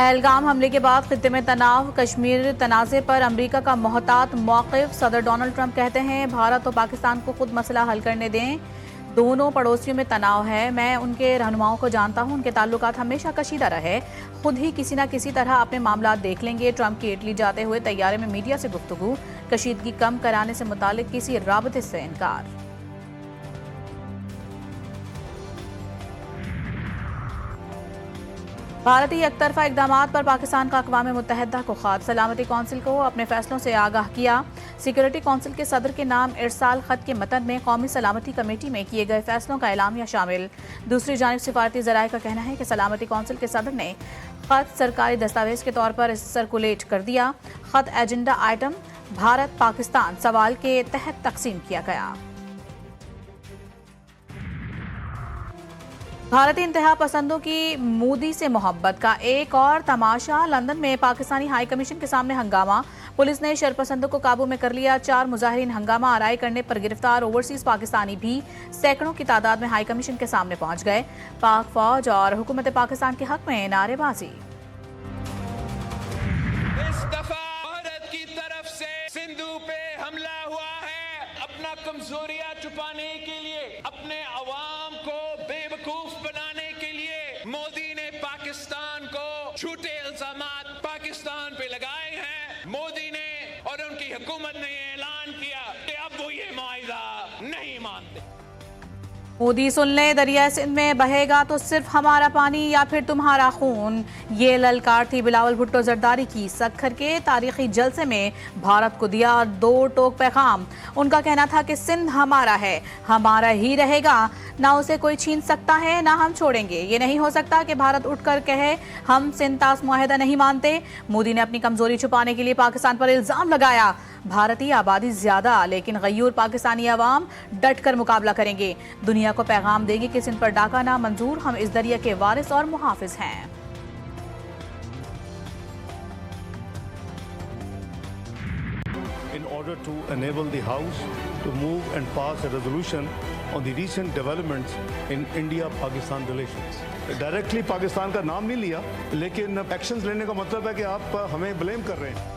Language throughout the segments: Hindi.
पहलगाम हमले के बाद खित्ते में तनाव, कश्मीर तनाज़े पर अमरीका का मोहतात मौक़िफ़। सदर डोनाल्ड ट्रंप कहते हैं भारत और पाकिस्तान को खुद मसला हल करने दें, दोनों पड़ोसियों में तनाव है। मैं उनके रहनुमाओं को जानता हूं, उनके ताल्लुकात हमेशा कशीदा रहे, खुद ही किसी न किसी तरह अपने मामलात देख लेंगे। ट्रंप की इटली जाते हुए तैयारे में मीडिया से गुफ्तगू, कशीदगी कम कराने से मुतालिक किसी राबते से इनकार। भारतीय एकतरफा इक़दामात पर पाकिस्तान का अक़वाम मुत्तहिदा को ख़त, सलामती कौंसिल को अपने फैसलों से आगाह किया। सिक्योरिटी कौंसिल के सदर के नाम इरसाल ख़त के मतन में कौमी सलामती कमेटी में किए गए फैसलों का एलामिया शामिल। दूसरी जानिब सिफारती ज़राए का कहना है कि सलामती कौंसिल के सदर ने ख़त सरकारी दस्तावेज के तौर पर सर्कुलेट कर दिया। ख़त एजेंडा आइटम भारत पाकिस्तान सवाल के तहत तकसीम किया गया। भारतीय इंतहा पसंदों की मोदी से मोहब्बत का एक और तमाशा। लंदन में पाकिस्तानी हाई कमीशन के सामने हंगामा, पुलिस ने शरपसंदों को काबू में कर लिया। 4 मुजाहिरीन हंगामा आराई करने पर गिरफ्तार। ओवरसीज पाकिस्तानी भी सैकड़ों की तादाद में हाई कमीशन के सामने पहुंच गए। पाक फौज और हुकूमत पाकिस्तान के हक में नारेबाजी। इस दफा भारत की तरफ से सिंधु पे हमला हुआ है। अपना कमजोरियां छुपाने के लिए, अपने अवाम को बेवकूफ बनाने के लिए मोदी ने पाकिस्तान को झूठे इल्जामात पाकिस्तान पे लगाए हैं। मोदी ने और उनकी हुकूमत ने ऐलान किया कि अब वो ये मुआहिदा नहीं मानते। मोदी सुन ले, दरिया सिंध में बहेगा तो सिर्फ हमारा पानी या फिर तुम्हारा खून। ये ललकार थी बिलावल भुट्टो जरदारी की। सक्खर के तारीखी जलसे में भारत को दिया 2 टोक पैगाम। उनका कहना था कि सिंध हमारा है, हमारा ही रहेगा, ना उसे कोई छीन सकता है ना हम छोड़ेंगे। ये नहीं हो सकता कि भारत उठकर कहे हम सिंध तास मुआहिदा नहीं मानते। मोदी ने अपनी कमजोरी छुपाने के लिए पाकिस्तान पर इल्जाम लगाया। भारतीय आबादी ज्यादा लेकिन गयूर पाकिस्तानी अवाम डट कर मुकाबला करेंगे। दुनिया को पैगाम देंगे कि सिंध पर डाका ना मंजूर, हम इस दरिया के वारिस और मुहाफिज हैं। In order to enable the House to move and pass a resolution on the recent developments in India-Pakistan relations. Directly Pakistan का नाम नहीं लिया, लेकिन एक्शंस लेने का मतलब है कि आप हमें ब्लेम कर रहे हैं।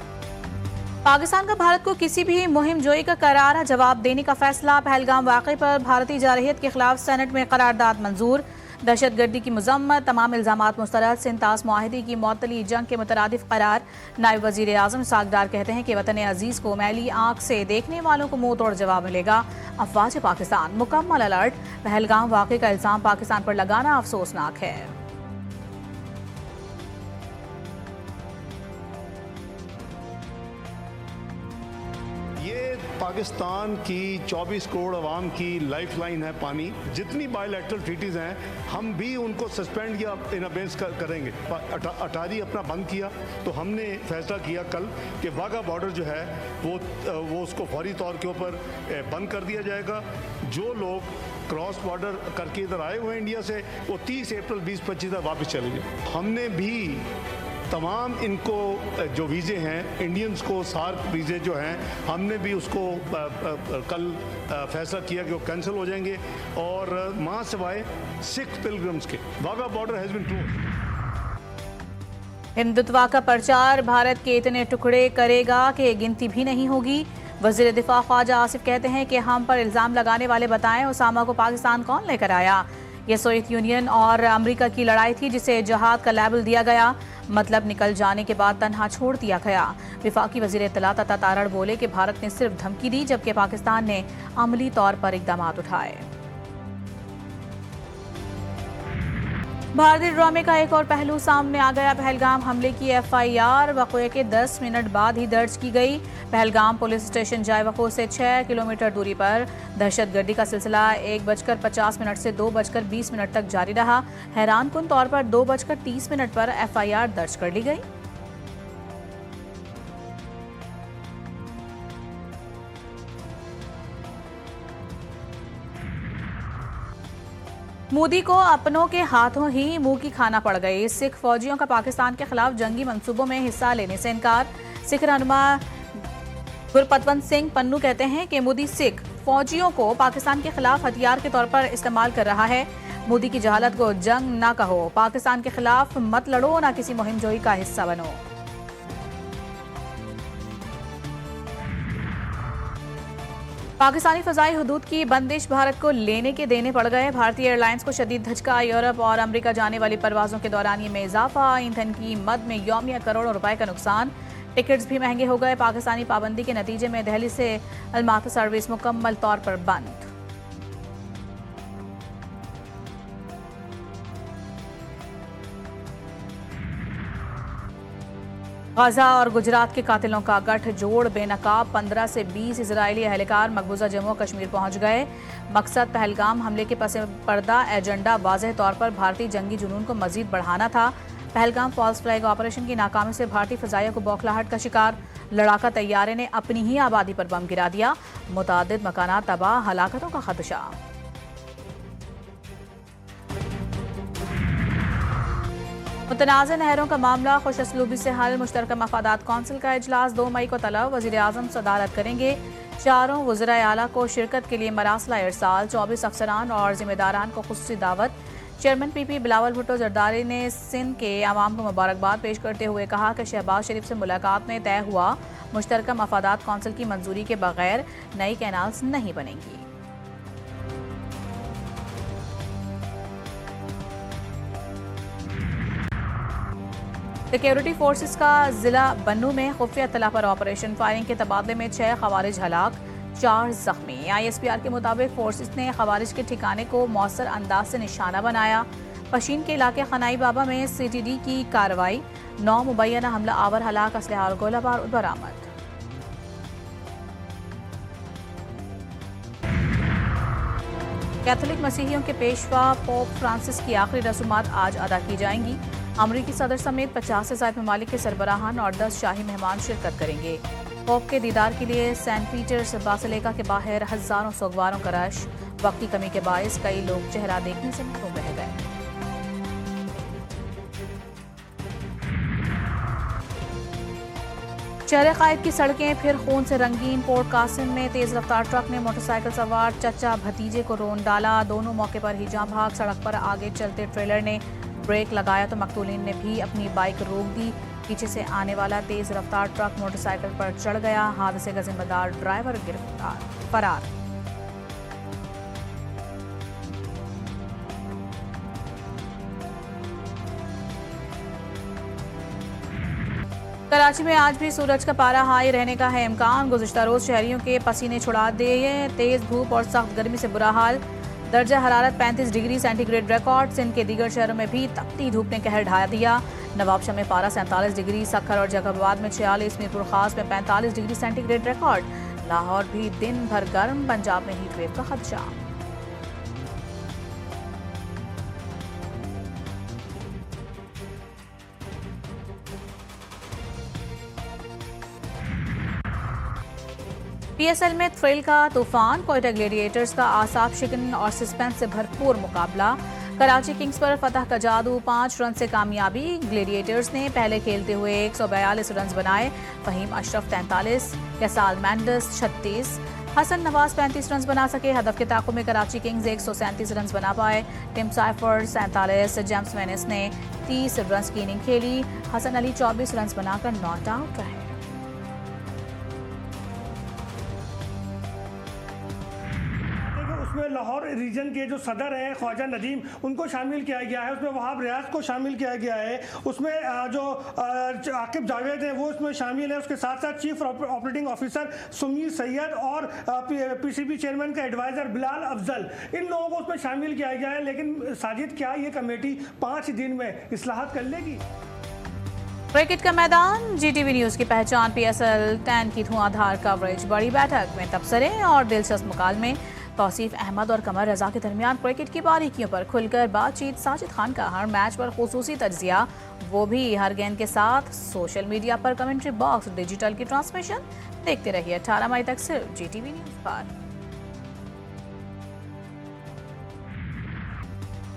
पाकिस्तान का भारत को किसी भी मुहिम जोई का करारा जवाब देने का फैसला। पहलगाम वाक़े पर भारतीय जारहियत के खिलाफ सेनेट में करारदाद मंजूर। दहशतगर्दी की मजम्मत, तमाम इल्जामात मुस्तरद। सिंध तास मुआहिदे की मअतली जंग के मुतरादिफ करार। नायब वज़ीर आज़म इसहाक़ डार कहते हैं कि वतन अजीज़ को मैली आंख से देखने वालों को मुंह तोड़ जवाब मिलेगा। अफवाज पाकिस्तान मुकम्मल अलर्ट। पहलगाम वाक़े का इल्ज़ाम पाकिस्तान पर लगाना अफसोसनाक है। पाकिस्तान की 24 करोड़ अवाम की लाइफलाइन है पानी। जितनी बायलैटरल ट्रीटीज़ हैं हम भी उनको सस्पेंड या इन अबेंस करेंगे। अटारी अपना बंद किया तो हमने फैसला किया कल कि वाघा बॉर्डर जो है वो उसको फौरी तौर के ऊपर बंद कर दिया जाएगा। जो लोग क्रॉस बॉर्डर करके इधर आए हुए हैं इंडिया से, वो 30 अप्रैल 2025 तक वापस चले जाए। हमने भी तमाम इनको जो वीज़े हैं इंडियंस को, सार्क वीज़े जो हैं, हमने भी उसको कल फैसला किया कि वो कैंसिल हो जाएंगे। और मां सिवाय सिख पिलग्रिम्स के Wagah border has been closed. Hindutva का प्रचार भारत के इतने टुकड़े करेगा कि गिनती भी नहीं होगी। वज़ीर दिफा ख्वाजा आसिफ कहते हैं कि हम पर इल्ज़ाम लगाने वाले बताएं उसामा को पाकिस्तान कौन लेकर आया। ये सोवियत यूनियन और अमेरिका की लड़ाई थी जिसे जहाद का लेबल दिया गया, मतलब निकल जाने के बाद तन्हा छोड़ दिया गया। विफाकी वज़ीर इत्तलात अता तारड़ बोले कि भारत ने सिर्फ धमकी दी जबकि पाकिस्तान ने अमली तौर पर इक़दाम उठाए। भारतीय ड्रामे का एक और पहलू सामने आ गया। पहलगाम हमले की FIR वक़्ए के 10 मिनट बाद ही दर्ज की गई। पहलगाम पुलिस स्टेशन जाए वक़्ए से 6 किलोमीटर दूरी पर दहशतगर्दी का सिलसिला 1:50 से 2:20 तक जारी रहा। हैरानकुन तौर पर 2:30 पर FIR दर्ज कर ली गई। मोदी को अपनों के हाथों ही मुंह की खाना पड़ गई। सिख फौजियों का पाकिस्तान के खिलाफ जंगी मंसूबों में हिस्सा लेने से इनकार। सिख रहनुमा गुरपतवंत सिंह पन्नू कहते हैं कि मोदी सिख फौजियों को पाकिस्तान के खिलाफ हथियार के तौर पर इस्तेमाल कर रहा है। मोदी की जहालत को जंग ना कहो, पाकिस्तान के खिलाफ मत लड़ो, ना किसी मुहिम-जोई का हिस्सा बनो। पाकिस्तानी फजाई हुदूद की बंदिश भारत को लेने के देने पड़ गए। भारतीय एयरलाइंस को शदीद धचका। यूरोप और अमेरिका जाने वाली परवाजों के दौरानिए में इजाफा। ईंधन की मद में यौमिया करोड़ों रुपए का नुकसान। टिकट्स भी महंगे हो गए। पाकिस्तानी पाबंदी के नतीजे में दिल्ली से अलमाती सर्विस मुकम्मल तौर पर बंद। गाजा और गुजरात के कातिलों का गठजोड़ बेनकाब। 15 से 20 इजरायली एहलकार मकबूजा जम्मू कश्मीर पहुंच गए। मकसद पहलगाम हमले के पस पर्दा एजेंडा वाज़ेह तौर पर भारतीय जंगी जुनून को मजीद बढ़ाना था। पहलगाम फॉल्स फ्लैग ऑपरेशन की नाकामी से भारतीय फजाइया को बौखलाहट का शिकार। लड़ाका तैयारे ने अपनी ही आबादी पर बम गिरा दिया। मुतादिद मकानात तबाह, हलाकतों का खदशा। मुतनाज़ नहरों का मामला खुशअस्लूबी से हल। मुश्तरका मफादात कौंसिल का इजलास 2 मई को तलब। वज़ीर आज़म सदारत करेंगे। चारों वज़राए आला को शिरकत के लिए मरासला इरसाल। 24 अफसरान और जिम्मेदारान को खुसूसी दावत। चेयरमैन पीपी बिलावल भुट्टो जरदारी ने सिंध के अवाम को मुबारकबाद पेश करते हुए कहा कि शहबाज शरीफ से मुलाकात में तय हुआ मुश्तरका मफादात कौंसिल की मंजूरी के बगैर नई कैनाल्स नहीं बनेंगी। सिक्योरिटी फोर्सेस का जिला बन्नू में खुफिया इत्तला पर ऑपरेशन। फायरिंग के तबादले में 6 खवारिज हलाक, 4 जख्मी। ISPR के मुताबिक फोर्सेस ने खवारिज के ठिकाने को मौसर अंदाज से निशाना बनाया। पशीन के इलाके खनाई बाबा में CTD की कार्रवाई। 9 मुबैना हमला आवर हलाक, असलहा और गोला बारूद बरामद। कैथोलिक मसीहियों के पेशवा पोप फ्रांसिस की आखिरी रसूमात आज अदा की जाएंगी। अमरीकी सदर समेत 50 से ज्यादा ममालिक के सरबराहान और 10 शाही मेहमान शिरकत करेंगे। पोप के दीदार के लिए सेंट पीटर्स बासिलिका के बाहर हजारों सोगवारों का रश। वक्त की कमी के बायस कई लोग चेहरा देखने से महरूम रह गए। शहर कायद की सड़कें फिर खून से रंगीन। पोर्ट कासिम में तेज रफ्तार ट्रक ने मोटरसाइकिल सवार चचा भतीजे को रोन डाला। दोनों मौके पर ही जाँ भाग। सड़क पर आगे चलते ट्रेलर ने ब्रेक लगाया तो मकतूलिन ने भी अपनी बाइक रोक दी। पीछे से आने वाला तेज रफ्तार ट्रक मोटरसाइकिल पर चढ़ गया। हादसे का जिम्मेदार ड्राइवर फरार। कराची में आज भी सूरज का पारा हाई रहने का है इम्कान। गुज़िश्ता रोज शहरियों के पसीने छुड़ा दिए। तेज धूप और सख्त गर्मी से बुरा हाल। दर्जा हरारत 35 डिग्री सेंटीग्रेड रिकॉर्ड। सिंध के दीगर शहरों में भी तपती धूप ने कहर ढा दिया। नवाबशाह में पारा 47 डिग्री, सक्खर और जैकबाबाद में 46, मीरपुर खास में 45 डिग्री सेंटीग्रेड रिकॉर्ड। लाहौर भी दिन भर गर्म। पंजाब में हीट वेव का खदशा। PSL में थ्रिल का तूफान। कोयटा ग्लेडिएटर्स का आसाब शिकन और सस्पेंस से भरपूर मुकाबला। कराची किंग्स पर फतह का जादू। 5 रन से कामयाबी। ग्लेडिएटर्स ने पहले खेलते हुए 142 रन बनाए। फहीम अशरफ 43, कैसाल मैंडस 36, हसन नवाज 35 रन बना सके। हदफ के ताक़ुब में कराची किंग्स 137 रन बना पाए। टिम साइफर 47, जेम्स मेनिस ने 30 रन की इनिंग खेली। हसन अली 24 रन बनाकर नॉट आउट रहे। उसमें लाहौर रीजन के जो सदर हैं ख्वाजा नदीम, उनको शामिल किया गया है। उसमें वहाब रियाज को शामिल किया गया है। उसमें जो आकिब जावेद हैं वो उसमें शामिल है। उसके साथ साथ chief operating officer Sumeer Syed और PCB चेयरमैन का एडवाइज़र बिलाल अफजल, इन लोगों को उसमें शामिल किया गया है। लेकिन साजिद, क्या ये कमेटी 5 दिन में इस्लाहत कर लेगी? क्रिकेट का मैदान। GTV न्यूज़ की पहचान। PSL 10 की धुआंधार कवरेज। बड़ी बैठक में तबसरे और दिलचस्प मुकालमे। तौसीफ अहमद और कमर रजा के दरमियान क्रिकेट की बारीकियों पर खुलकर बातचीत। साजिद खान का हर मैच पर खुसूसी तज्जिया, वो भी हर गेंद के साथ। सोशल मीडिया पर कमेंट्री बॉक्स, डिजिटल की ट्रांसमिशन। देखते रहिए 18 मई तक सिर्फ GTV न्यूज़ पर।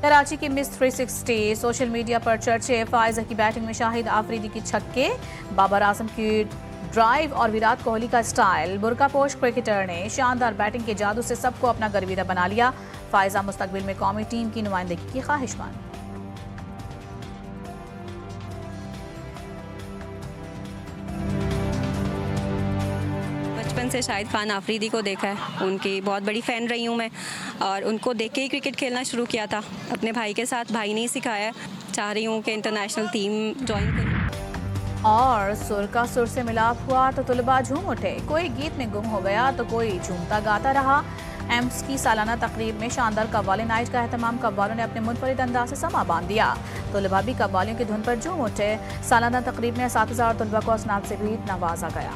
कराची की मिस 360 सोशल मीडिया पर चर्चे। फाइजा की बैटिंग में शाहिद आफरीदी की छक्के, बाबर आजम की ड्राइव और विराट कोहली का स्टाइल। बुरका पोश क्रिकेटर ने शानदार बैटिंग के जादू से सबको अपना गर्विदा बना लिया। फायजा मुस्तकबिल में कौमी टीम की नुमाइंदगी की ख्वाहिशमंद। बचपन से शाहिद खान आफरीदी को देखा है, उनकी बहुत बड़ी फ़ैन रही हूँ मैं और उनको देख के ही क्रिकेट खेलना शुरू किया था अपने भाई के साथ। भाई ने ही सिखाया। चाह रही हूँ कि इंटरनेशनल टीम ज्वाइन करूँ। और सुर का सुर से मिलाप हुआ तो तुलबा झूम उठे, कोई गीत में गुम हो गया तो कोई झूमता गाता रहा। एम्स की सालाना तकरीब में शानदार कव्वाली नाइट का एहतमाम कव्वालों ने अपने मुनफरिद अंदाज से समा बांध दिया। तुलबा भी कव्वालियों की धुन पर झूम उठे। सालाना तकरीब में 7,000 तुलबा को असनाद से भी नवाजा गया।